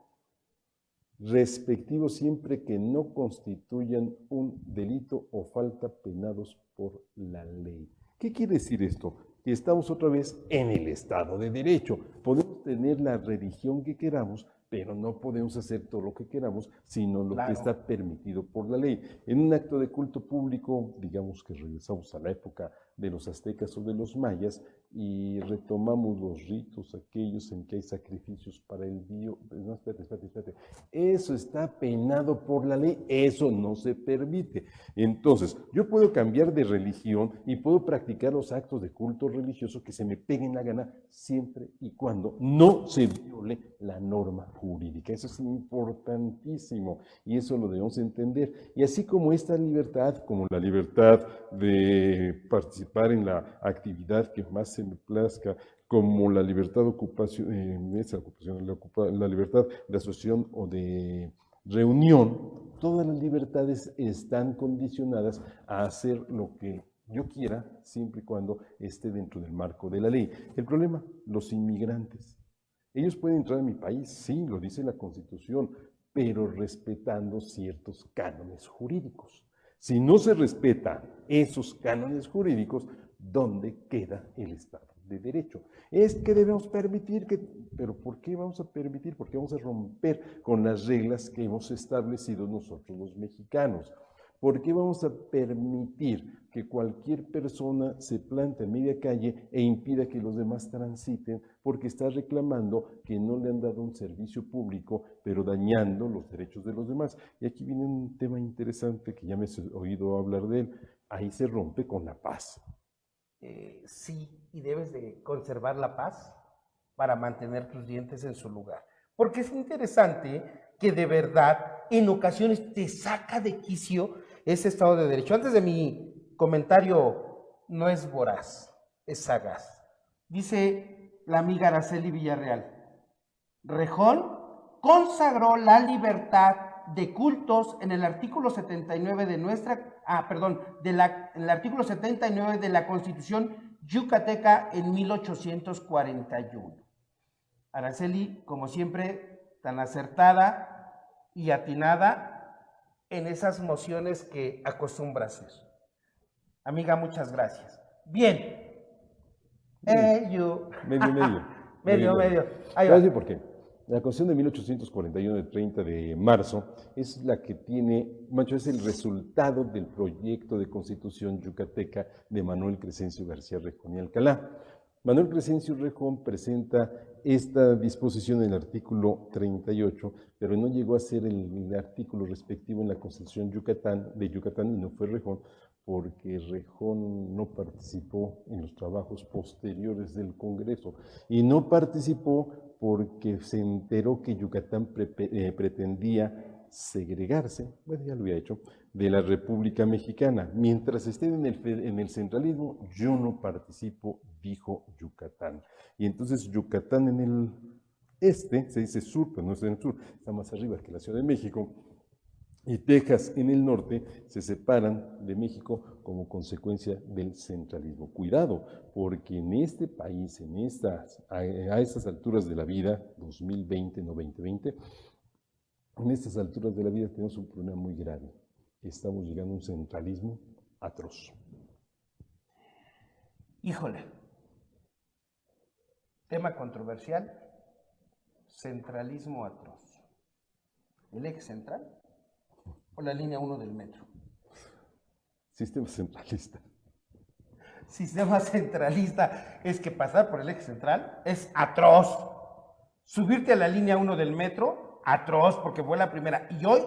Respectivo siempre que no constituyan un delito o falta penados por la ley. ¿Qué quiere decir esto? Que estamos otra vez en el Estado de Derecho. Podemos tener la religión que queramos, pero no podemos hacer todo lo que queramos, sino lo que está permitido por la ley. En un acto de culto público, digamos que regresamos a la época de los aztecas o de los mayas y retomamos los ritos aquellos en que hay sacrificios para el bio. No, espérate. Eso está penado por la ley, eso no se permite. Entonces, yo puedo cambiar de religión y puedo practicar los actos de culto religioso que se me peguen la gana siempre y cuando no se viole la norma jurídica. Eso es importantísimo y eso lo debemos entender. Y así como esta libertad, como la libertad de participar en la actividad que más se me plazca, como la libertad de ocupación, la libertad de asociación o de reunión, todas las libertades están condicionadas a hacer lo que yo quiera, siempre y cuando esté dentro del marco de la ley. El problema, los inmigrantes. Ellos pueden entrar a mi país, sí, lo dice la Constitución, pero respetando ciertos cánones jurídicos. Si no se respetan esos cánones jurídicos, ¿dónde queda el Estado de Derecho? Es que debemos permitir que... ¿Pero por qué vamos a permitir? Porque vamos a romper con las reglas que hemos establecido nosotros los mexicanos. ¿Por qué vamos a permitir que cualquier persona se plante en media calle e impida que los demás transiten porque está reclamando que no le han dado un servicio público, pero dañando los derechos de los demás? Y aquí viene un tema interesante que ya me he oído hablar de él. Ahí se rompe con la paz. Sí, y debes de conservar la paz para mantener tus dientes en su lugar. Porque es interesante que de verdad en ocasiones te saca de quicio ese Estado de Derecho. Antes de mi comentario, no es voraz, es sagaz. Dice la amiga Araceli Villarreal, Rejón consagró la libertad de cultos en el artículo 79 de en el artículo 79 de la Constitución yucateca en 1841. Araceli, como siempre, tan acertada y atinada en esas mociones que acostumbra hacer. Amiga, muchas gracias. Bien. Medio. Medio. Ahí va. ¿Por qué? La Constitución de 1841, del 30 de marzo, es la que es el resultado del proyecto de Constitución yucateca de Manuel Crescencio García Rejón y Alcalá. Manuel Crescencio Rejón presenta esta disposición en el artículo 38, pero no llegó a ser el artículo respectivo en la Constitución de Yucatán y no fue Rejón, porque Rejón no participó en los trabajos posteriores del Congreso y no participó porque se enteró que Yucatán pretendía segregarse, bueno, ya lo había hecho, de la República Mexicana. Mientras estén en el centralismo, yo no participo, dijo Yucatán. Y entonces Yucatán en el este, se dice sur, pero no está en el sur, está más arriba que la Ciudad de México, y Texas en el norte se separan de México como consecuencia del centralismo. Cuidado, porque en este país, a estas alturas de la vida, 2020, no 2020, en estas alturas de la vida tenemos un problema muy grave. Estamos llegando a un centralismo atroz. Híjole. Tema controversial, centralismo atroz. ¿El eje central o la línea 1 del metro? Sistema centralista. Sistema centralista es que pasar por el eje central es atroz. Subirte a la línea 1 del metro, atroz, porque fue la primera. Y hoy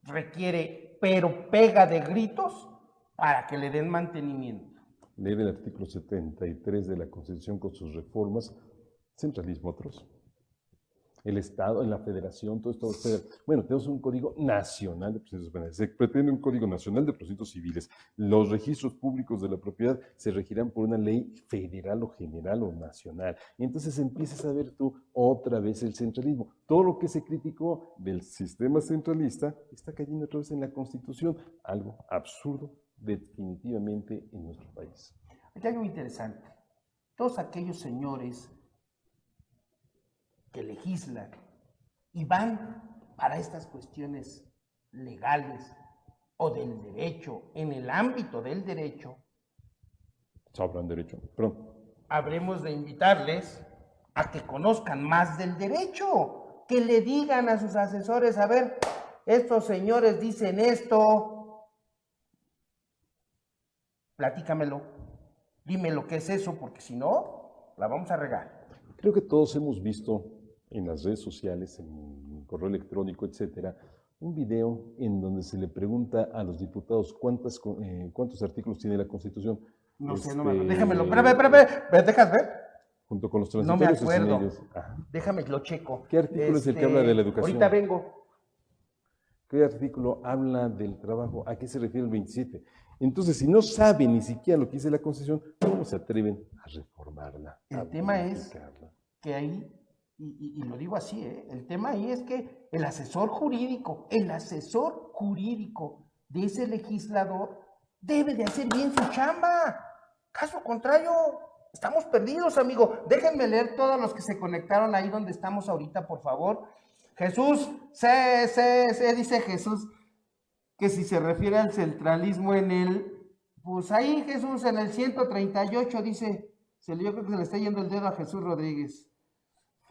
requiere, pero pega de gritos para que le den mantenimiento. Leer el artículo 73 de la Constitución con sus reformas, centralismo atroz. El Estado, en la Federación, todo esto. Bueno, tenemos un Código Nacional de Procedimientos Penales. Se pretende un Código Nacional de Procedimientos Civiles. Los registros públicos de la propiedad se regirán por una ley federal o general o nacional. Y entonces empiezas a ver tú otra vez el centralismo. Todo lo que se criticó del sistema centralista está cayendo otra vez en la Constitución. Algo absurdo definitivamente en nuestro país. Aquí hay algo interesante. Todos aquellos señores que legislan y van para estas cuestiones legales o del derecho, en el ámbito del derecho, Sabrán derecho. Perdón. habremos de invitarles a que conozcan más del derecho, que le digan a sus asesores, a ver, estos señores dicen esto, platícamelo, dime lo que es eso, porque si no, la vamos a regar. Creo que todos hemos visto en las redes sociales, en el correo electrónico, etcétera, un video en donde se le pregunta a los diputados cuántos artículos tiene la Constitución. No sé, no me acuerdo. Déjamelo, espérame, ¿me dejas ver? Junto con los No me transitorios y sin acuerdo. ellos. Ajá. Déjame, lo checo. ¿Qué artículo es el que habla de la educación? Ahorita vengo. ¿Qué artículo habla del trabajo? ¿A qué se refiere el 27? Entonces, si no saben ni siquiera lo que dice la Constitución, ¿cómo se atreven a reformarla? El tema es que ahí, y lo digo así, el tema ahí es que el asesor jurídico de ese legislador debe de hacer bien su chamba. Caso contrario, estamos perdidos, amigo. Déjenme leer todos los que se conectaron ahí donde estamos ahorita, por favor. Jesús, dice Jesús, que si se refiere al centralismo pues ahí Jesús en el 138 dice, yo creo que se le está yendo el dedo a Jesús Rodríguez.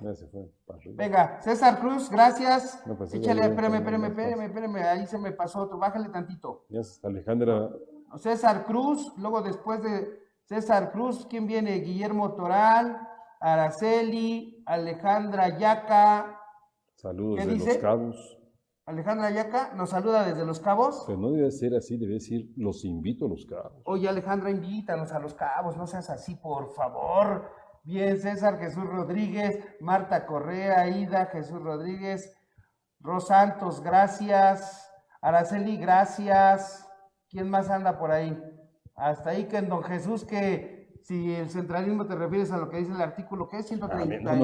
Ya se fue para arriba. Venga, César Cruz, gracias. No, pues, Échale, ya, espérame, ahí se me pasó otro, bájale tantito. Ya es Alejandra. César Cruz, luego después de César Cruz, ¿quién viene? Guillermo Toral, Araceli, Alejandra Yaca. Saludos ¿Qué de dice? Los Cabos. Alejandra Yaca nos saluda desde Los Cabos. Pero no debe ser así, debe decir, los invito a Los Cabos. Oye, Alejandra, invítanos a Los Cabos, no seas así, por favor. Bien, César, Jesús Rodríguez, Marta Correa, Ida, Jesús Rodríguez, Ros Santos, gracias. Araceli, gracias. ¿Quién más anda por ahí? Hasta ahí que en don Jesús, que si el centralismo te refieres a lo que dice el artículo, ¿qué es? 130.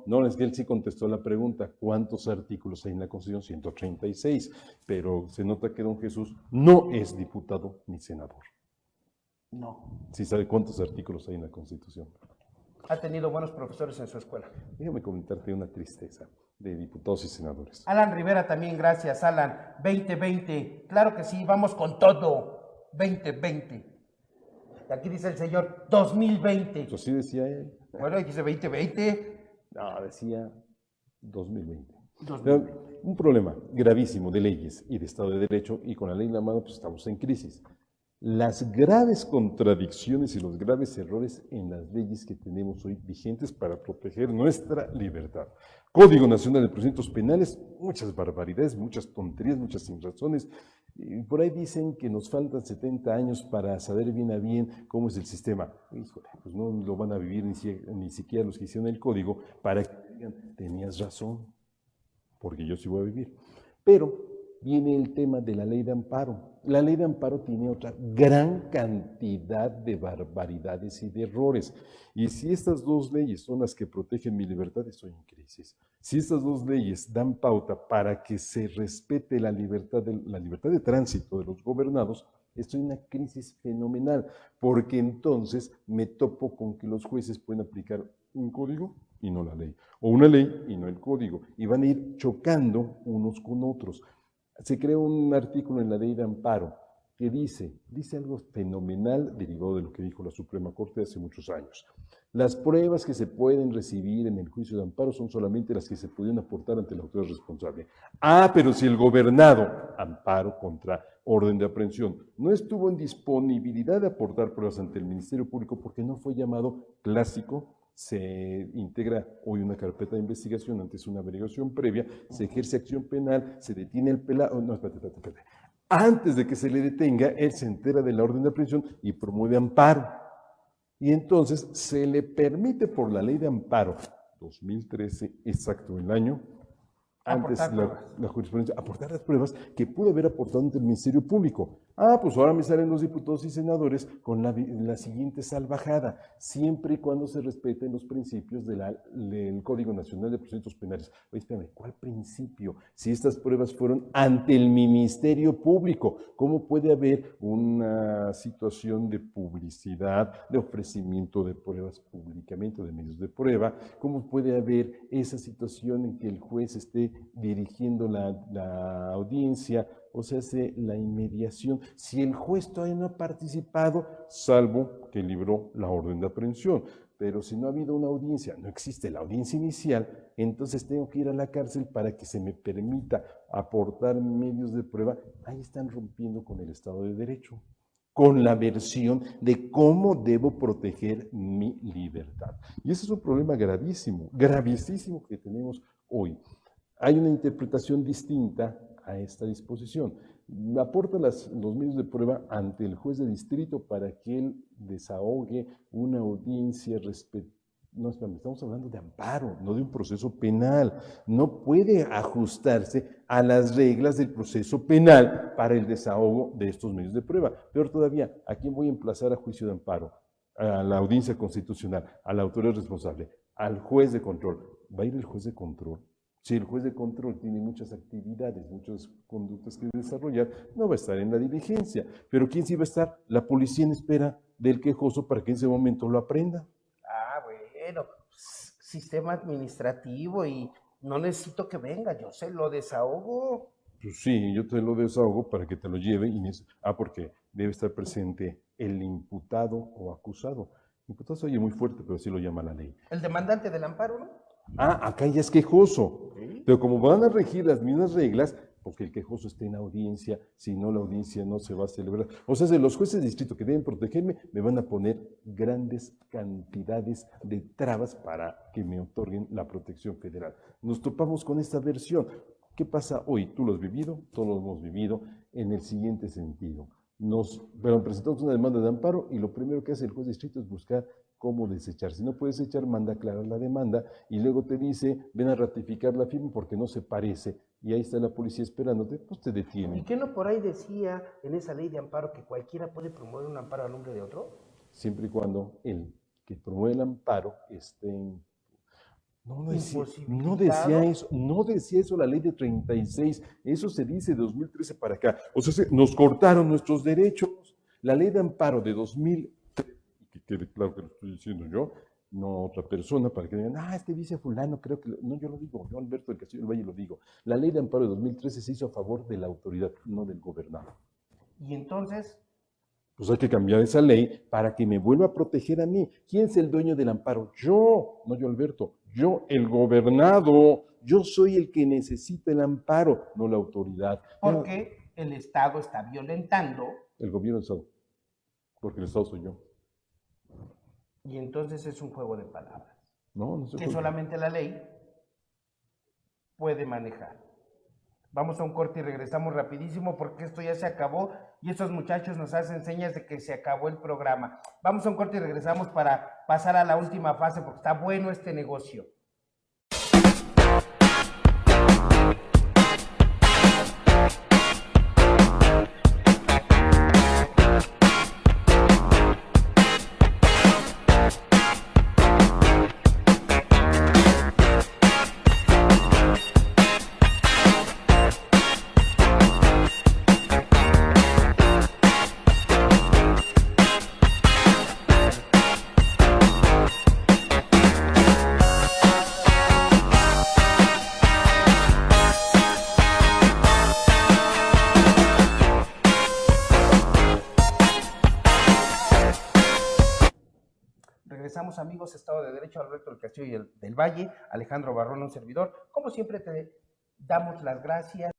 No, es que él sí contestó la pregunta, ¿cuántos artículos hay en la Constitución? 136, pero se nota que don Jesús no es diputado ni senador. No. Sí sabe cuántos artículos hay en la Constitución. Ha tenido buenos profesores en su escuela. Déjame comentarte una tristeza de diputados y senadores. Alan Rivera también, gracias, Alan. 2020, claro que sí, vamos con todo. 2020. Y aquí dice el señor 2020. Pues así decía él. Bueno, aquí dice 2020. No, decía 2020. 2020. Un problema gravísimo de leyes y de Estado de Derecho, y con la ley en la mano pues estamos en crisis. Las graves contradicciones y los graves errores en las leyes que tenemos hoy vigentes para proteger nuestra libertad. Código Nacional de Procedimientos Penales, muchas barbaridades, muchas tonterías, muchas sinrazones. Y por ahí dicen que nos faltan 70 años para saber bien a bien cómo es el sistema. Híjole, pues no lo van a vivir ni siquiera los que hicieron el código para que digan, tenías razón, porque yo sí voy a vivir. Pero viene el tema de la ley de amparo. La ley de amparo tiene otra gran cantidad de barbaridades y de errores. Y si estas dos leyes son las que protegen mi libertad, estoy en crisis. Si estas dos leyes dan pauta para que se respete la libertad de tránsito de los gobernados, estoy en una crisis fenomenal, porque entonces me topo con que los jueces pueden aplicar un código y no la ley, o una ley y no el código, y van a ir chocando unos con otros. Se creó un artículo en la ley de amparo que dice algo fenomenal derivado de lo que dijo la Suprema Corte hace muchos años. Las pruebas que se pueden recibir en el juicio de amparo son solamente las que se pudieron aportar ante la autoridad responsable. Pero si el gobernado, amparo contra orden de aprehensión, no estuvo en disponibilidad de aportar pruebas ante el Ministerio Público porque no fue llamado clásico, se integra hoy una carpeta de investigación, antes una averiguación previa, se ejerce acción penal, se detiene el pelado, espérate. Antes de que se le detenga, él se entera de la orden de aprehensión y promueve amparo. Y entonces se le permite por la ley de amparo, 2013, exacto el año, antes la jurisprudencia, aportar las pruebas que pudo haber aportado ante el Ministerio Público. Pues ahora me salen los diputados y senadores con la siguiente salvajada, siempre y cuando se respeten los principios del Código Nacional de Procedimientos Penales. Oye, espérame, ¿cuál principio? Si estas pruebas fueron ante el Ministerio Público, ¿cómo puede haber una situación de publicidad, de ofrecimiento de pruebas públicamente, de medios de prueba? ¿Cómo puede haber esa situación en que el juez esté dirigiendo la audiencia? O sea, la inmediación, si el juez todavía no ha participado, salvo que libró la orden de aprehensión. Pero si no ha habido una audiencia, no existe la audiencia inicial, entonces tengo que ir a la cárcel para que se me permita aportar medios de prueba. Ahí están rompiendo con el Estado de Derecho, con la versión de cómo debo proteger mi libertad. Y ese es un problema gravísimo que tenemos hoy. Hay una interpretación distinta a esta disposición. Aporta los medios de prueba ante el juez de distrito para que él desahogue una audiencia estamos hablando de amparo, no de un proceso penal. No puede ajustarse a las reglas del proceso penal para el desahogo de estos medios de prueba. Peor todavía, ¿a quién voy a emplazar a juicio de amparo? A la audiencia constitucional, a la autoridad responsable, al juez de control. ¿Va a ir el juez de control? Si el juez de control tiene muchas actividades, muchas conductas que desarrollar, no va a estar en la diligencia. Pero ¿quién sí va a estar? La policía en espera del quejoso para que en ese momento lo aprenda. Bueno, sistema administrativo y no necesito que venga, yo se lo desahogo. Pues sí, yo te lo desahogo para que te lo lleve, Inés. Porque debe estar presente el imputado o acusado. Imputado se oye muy fuerte, pero así lo llama la ley. El demandante del amparo, ¿no? Acá ya es quejoso, pero como van a regir las mismas reglas, porque el quejoso esté en audiencia, si no la audiencia no se va a celebrar. O sea, los jueces de distrito que deben protegerme, me van a poner grandes cantidades de trabas para que me otorguen la protección federal. Nos topamos con esta versión. ¿Qué pasa hoy? Tú lo has vivido, todos lo hemos vivido, en el siguiente sentido. Presentamos una demanda de amparo y lo primero que hace el juez de distrito es buscar cómo desechar. Si no puedes desechar, manda a aclarar la demanda y luego te dice, ven a ratificar la firma porque no se parece. Y ahí está la policía esperándote, pues te detiene. ¿Y qué no por ahí decía en esa ley de amparo que cualquiera puede promover un amparo a nombre de otro? Siempre y cuando el que promueve el amparo esté en... No decía eso la ley de 36, eso se dice de 2013 para acá. O sea, nos cortaron nuestros derechos. La ley de amparo de 2013, que quede claro que lo estoy diciendo yo, no otra persona, para que digan, es que dice fulano, creo que... No, yo lo digo, yo Alberto del Castillo del Valle lo digo. La ley de amparo de 2013 se hizo a favor de la autoridad, no del gobernado. Y entonces... Pues hay que cambiar esa ley para que me vuelva a proteger a mí. ¿Quién es el dueño del amparo? Yo, no yo Alberto, yo el gobernado. Yo soy el que necesita el amparo, no la autoridad. Porque el Estado está violentando... El gobierno del Estado, porque el Estado soy yo. Y entonces es un juego de palabras. No que solamente la ley puede manejar. Vamos a un corte y regresamos rapidísimo porque esto ya se acabó y estos muchachos nos hacen señas de que se acabó el programa. Vamos a un corte y regresamos para pasar a la última fase porque está bueno este negocio. Comenzamos, amigos, Estado de Derecho, Alberto del Castillo y del Valle, Alejandro Barrón, un servidor. Como siempre, te damos las gracias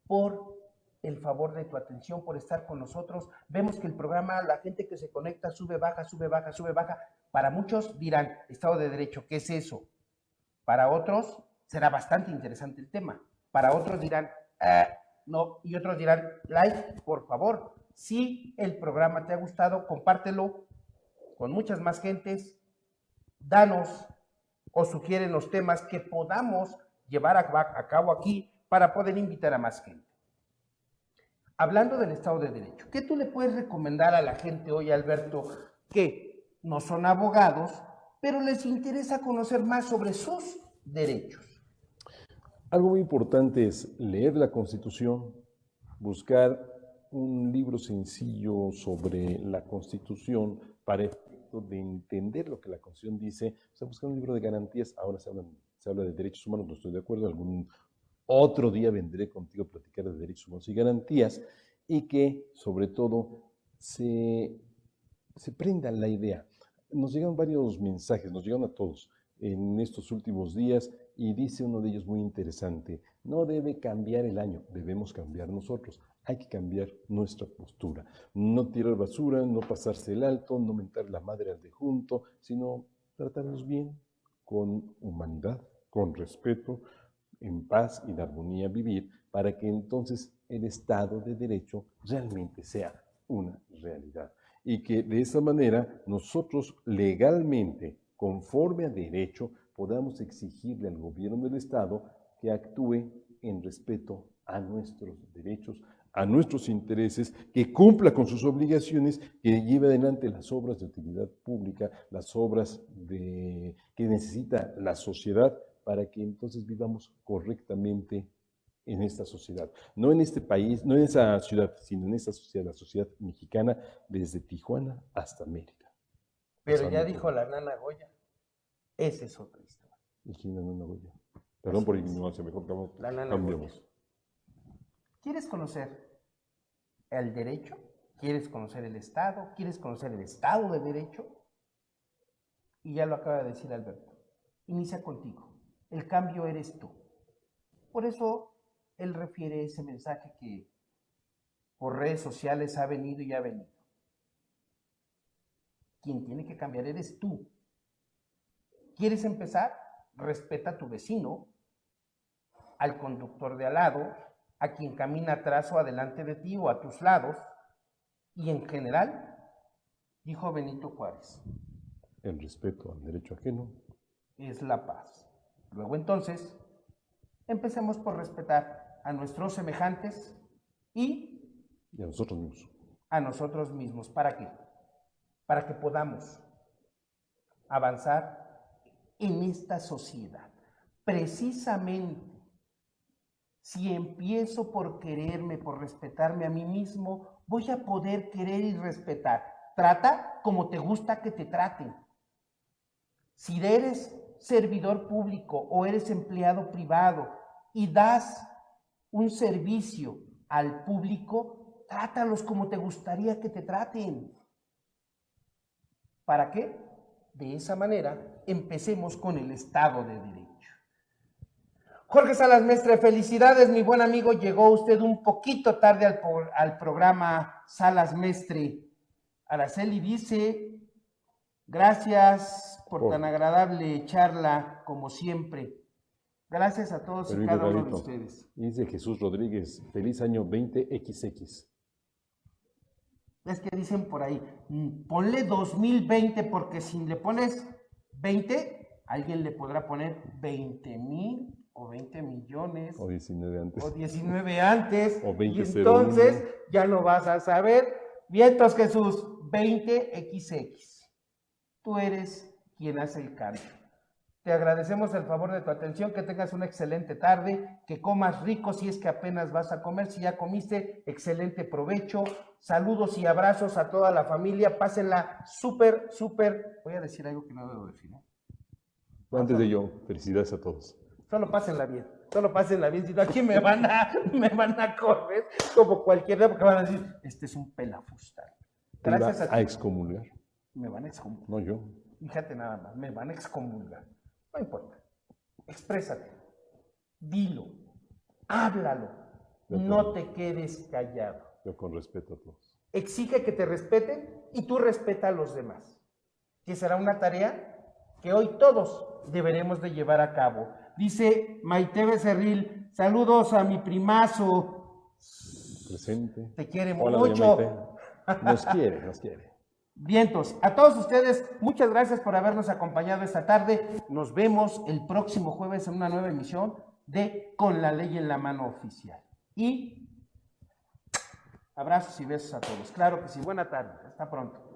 por el favor de tu atención, por estar con nosotros. Vemos que el programa, la gente que se conecta, sube, baja, sube, baja, sube, baja. Para muchos dirán, Estado de Derecho, ¿qué es eso? Para otros será bastante interesante el tema. Para otros dirán, no, y otros dirán, like, por favor. Si el programa te ha gustado, compártelo con muchas más gentes, danos o sugieren los temas que podamos llevar a cabo aquí para poder invitar a más gente. Hablando del Estado de Derecho, ¿qué tú le puedes recomendar a la gente hoy, Alberto, que no son abogados, pero les interesa conocer más sobre sus derechos? Algo muy importante es leer la Constitución, buscar un libro sencillo sobre la Constitución para efecto de entender lo que la Constitución dice. O sea, buscar un libro de garantías. Ahora se habla de derechos humanos, no estoy de acuerdo. Algún otro día vendré contigo a platicar de derechos humanos y garantías, y que, sobre todo, se prenda la idea. Nos llegan varios mensajes, nos llegan a todos en estos últimos días, y dice uno de ellos muy interesante: no debe cambiar el año, debemos cambiar nosotros. Hay que cambiar nuestra postura. No tirar basura, no pasarse el alto, no mentar la madre al de junto, sino tratarnos bien, con humanidad, con respeto, en paz y en armonía vivir, para que entonces el Estado de Derecho realmente sea una realidad. Y que de esa manera nosotros legalmente, conforme a derecho, podamos exigirle al gobierno del Estado que actúe en respeto a nuestros derechos, a nuestros intereses, que cumpla con sus obligaciones, que lleve adelante las obras de utilidad pública, las obras que necesita la sociedad, para que entonces vivamos correctamente en esta sociedad. No en este país, no en esa ciudad, sino en esta sociedad, la sociedad mexicana, desde Tijuana hasta Mérida. Pero ya dijo la nana Goya, ese es otro historia. ¿Y quién es la nana Goya? Perdón por ignorancia, mejor cambiamos. ¿Quieres conocer el derecho? ¿Quieres conocer el Estado? ¿Quieres conocer el Estado de Derecho? Y ya lo acaba de decir Alberto. Inicia contigo. El cambio eres tú. Por eso él refiere ese mensaje que por redes sociales ha venido y ha venido. Quien tiene que cambiar eres tú. ¿Quieres empezar? Respeta a tu vecino, al conductor de al lado, a quien camina atrás o adelante de ti o a tus lados, y en general, dijo Benito Juárez, el respeto al derecho ajeno es la paz. Luego entonces, empecemos por respetar a nuestros semejantes y a nosotros mismos. A nosotros mismos. ¿Para qué? Para que podamos avanzar en esta sociedad. Precisamente, si empiezo por quererme, por respetarme a mí mismo, voy a poder querer y respetar. Trata como te gusta que te traten. Si eres servidor público o eres empleado privado y das un servicio al público, trátalos como te gustaría que te traten. ¿Para qué? De esa manera, empecemos con el Estado de Derecho. Jorge Salas Mestre, felicidades, mi buen amigo. Llegó usted un poquito tarde al programa Salas Mestre. Araceli dice, gracias por tan agradable charla, como siempre. Gracias a todos y cada uno de ustedes. Dice Jesús Rodríguez, feliz año 20XX. Es que dicen por ahí, ponle 2020, porque si le pones 20, alguien le podrá poner 20,000 o 20 millones. O 19 antes. O 19 antes. O 20 y entonces ya no vas a saber. Vientos Jesús, 20XX. Tú eres quien hace el cambio. Te agradecemos el favor de tu atención, que tengas una excelente tarde, que comas rico si es que apenas vas a comer, si ya comiste, excelente provecho, saludos y abrazos a toda la familia, pásenla súper, voy a decir algo que no debo decir, ¿no? Antes de ello, felicidades a todos. Solo pásenla bien, si no aquí me van a correr como cualquiera, porque van a decir, este es un pelafustán. Gracias a excomulgar. Me van a excomulgar. No yo. Fíjate nada más, me van a excomulgar. No importa. Exprésate. Dilo. Háblalo. No te quedes callado. Yo con respeto a todos. Exige que te respeten y tú respeta a los demás. Que será una tarea que hoy todos deberemos de llevar a cabo. Dice Maite Becerril, saludos a mi primazo. Presente. Te quiere Hola, mucho. Maite. Nos quiere, nos quiere. Vientos, a todos ustedes, muchas gracias por habernos acompañado esta tarde. Nos vemos el próximo jueves en una nueva emisión de Con la Ley en la Mano Oficial. Y abrazos y besos a todos. Claro que sí, buena tarde, hasta pronto.